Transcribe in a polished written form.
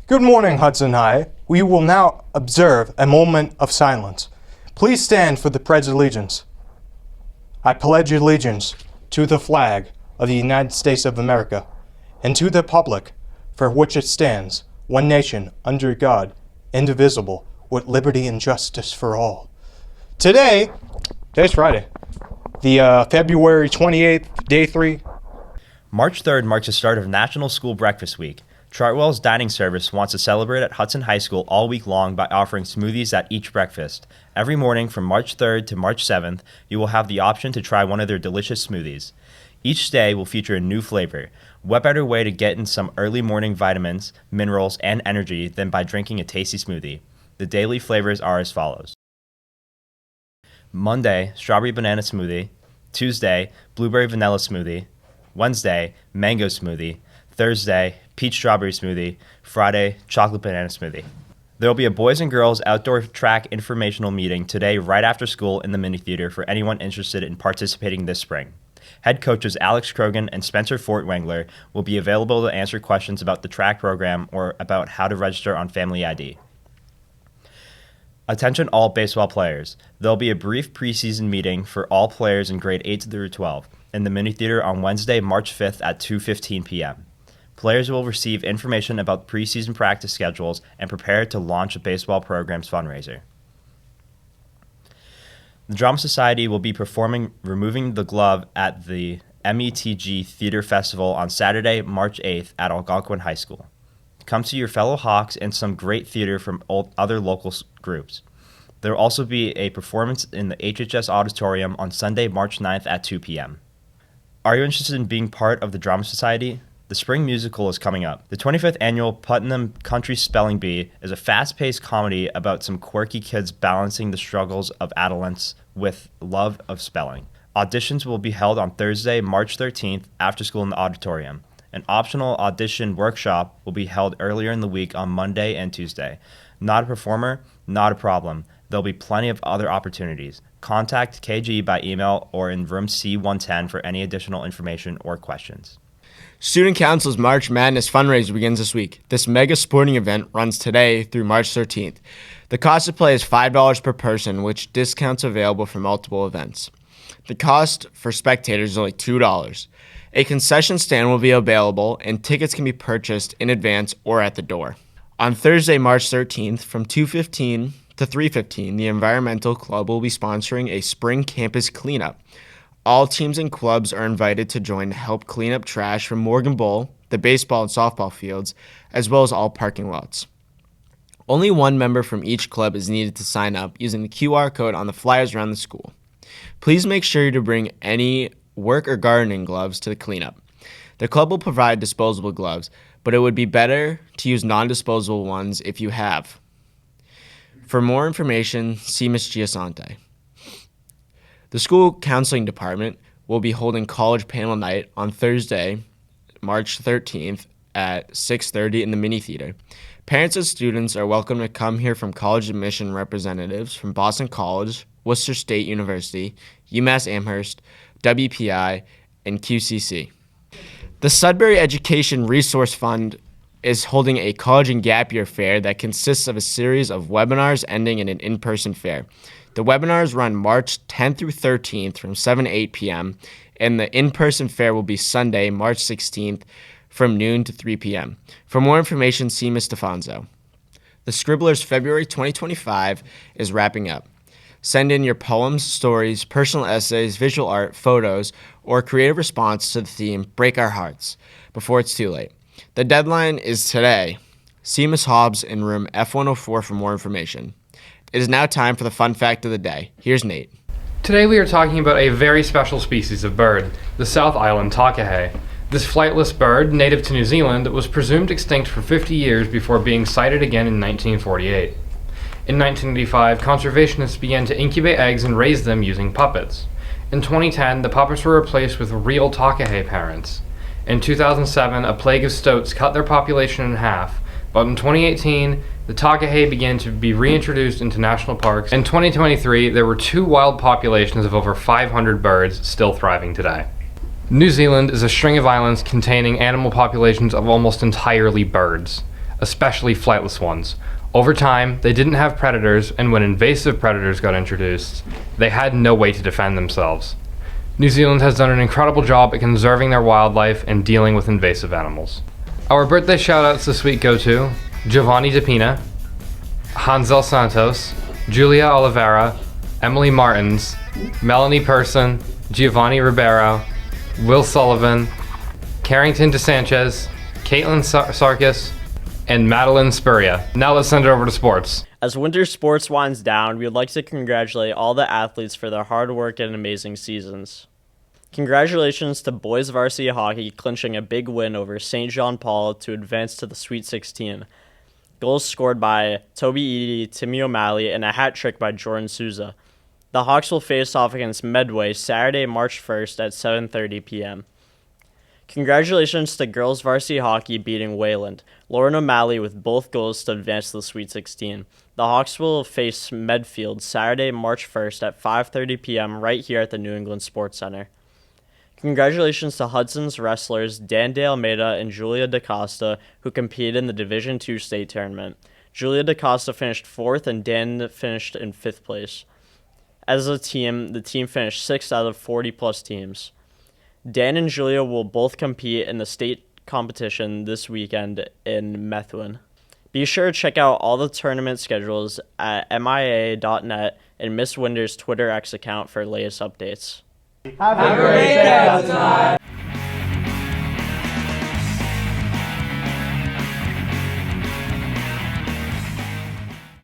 Good morning, Hudson High. We will now observe a moment of silence. Please stand for the Pledge of Allegiance. I pledge allegiance to the flag of the United States of America and to the republic for which it stands, one nation, under God, indivisible, with liberty and justice for all. Today's Friday, the February 28th, day 3. March 3rd marks the start of National School Breakfast Week. Chartwell's dining service wants to celebrate at Hudson High School all week long by offering smoothies at each breakfast. Every morning from March 3rd to March 7th, you will have the option to try one of their delicious smoothies. Each day will feature a new flavor. What better way to get in some early morning vitamins, minerals, and energy than by drinking a tasty smoothie? The daily flavors are as follows. Monday, strawberry banana smoothie. Tuesday, blueberry vanilla smoothie. Wednesday, mango smoothie. Thursday, peach strawberry smoothie. Friday, chocolate banana smoothie. There will be a boys and girls outdoor track informational meeting today right after school in the mini theater for anyone interested in participating this spring. Head coaches Alex Krogan and Spencer Fortwangler will be available to answer questions about the track program or about how to register on Family ID. Attention all baseball players. There will be a brief preseason meeting for all players in grade 8 through 12 in the mini theater on Wednesday, March 5th at 2:15 p.m. Players will receive information about preseason practice schedules and prepare to launch a baseball program's fundraiser. The Drama Society will be performing Removing the Glove at the METG Theater Festival on Saturday, March 8th at Algonquin High School. Come see your fellow Hawks and some great theater from other local groups. There will also be a performance in the HHS Auditorium on Sunday, March 9th at 2 p.m. Are you interested in being part of the Drama Society? The spring musical is coming up. The 25th annual Putnam Country Spelling Bee is a fast-paced comedy about some quirky kids balancing the struggles of adolescence with love of spelling. Auditions will be held on Thursday, March 13th, after school in the auditorium. An optional audition workshop will be held earlier in the week on Monday and Tuesday. Not a performer? Not a problem. There'll be plenty of other opportunities. Contact KG by email or in room C110 for any additional information or questions. Student Council's March Madness fundraiser begins this week. This mega sporting event runs today through March 13th. The cost to play is $5 per person, with discounts available for multiple events. The cost for spectators is only $2. A concession stand will be available, and tickets can be purchased in advance or at the door. On Thursday, March 13th, from 2:15 to 3:15, the Environmental Club will be sponsoring a spring campus cleanup. All teams and clubs are invited to join to help clean up trash from Morgan Bowl, the baseball and softball fields, as well as all parking lots. Only one member from each club is needed to sign up using the QR code on the flyers around the school. Please make sure to bring any work or gardening gloves to the cleanup. The club will provide disposable gloves, but it would be better to use non-disposable ones if you have. For more information, see Ms. Giasante. The school counseling department will be holding college panel night on Thursday, March 13th at 6:30 in the mini theater. Parents and students are welcome to come here from college admission representatives from Boston College, Worcester State University, UMass Amherst, WPI, and QCC. The Sudbury Education Resource Fund is holding a college and gap year fair that consists of a series of webinars ending in an in-person fair. The webinars run March 10th through 13th from 7 to 8 p.m., and the in-person fair will be Sunday, March 16th from noon to 3 p.m. For more information, see Ms. Stefanzo. The Scribblers February 2025 is wrapping up. Send in your poems, stories, personal essays, visual art, photos, or creative response to the theme Break Our Hearts before it's too late. The deadline is today. See Ms. Hobbs in room F104 for more information. It is now time for the fun fact of the day. Here's Nate. Today we are talking about a very special species of bird, the South Island takahe. This flightless bird, native to New Zealand, was presumed extinct for 50 years before being sighted again in 1948. In 1985, conservationists began to incubate eggs and raise them using puppets. In 2010, the puppets were replaced with real takahe parents. In 2007, a plague of stoats cut their population in half, but in 2018, the takahe began to be reintroduced into national parks. In 2023, there were 2 wild populations of over 500 birds still thriving today. New Zealand is a string of islands containing animal populations of almost entirely birds. especially flightless ones. Over time, they didn't have predators, and when invasive predators got introduced, they had no way to defend themselves. New Zealand has done an incredible job at conserving their wildlife and dealing with invasive animals. Our birthday shoutouts this week go to Giovanni DePina, Hansel Santos, Julia Oliveira, Emily Martins, Melanie Person, Giovanni Ribeiro, Will Sullivan, Carrington DeSanchez, Caitlin Sarkis, and Madeline Spurria. Now let's send it over to sports. As winter sports winds down, we would like to congratulate all the athletes for their hard work and amazing seasons. Congratulations to boys varsity hockey clinching a big win over St. John Paul to advance to the Sweet 16. Goals scored by Toby Eady, Timmy O'Malley, and a hat trick by Jordan Souza. The Hawks will face off against Medway Saturday, March 1st at 7:30 p.m. Congratulations to girls varsity hockey beating Wayland. Lauren O'Malley with both goals to advance to the Sweet 16. The Hawks will face Medfield Saturday, March 1st at 5:30 p.m. right here at the New England Sports Center. Congratulations to Hudson's wrestlers Dan De Almeida and Julia DaCosta, who competed in the Division II state tournament. Julia DaCosta finished 4th and Dan finished in 5th place. As a team, the team finished 6th out of 40-plus teams. Dan and Julia will both compete in the state competition this weekend in Methuen. Be sure to check out all the tournament schedules at MIA.net and Miss Winder's Twitter X account for latest updates. Have a great day outside.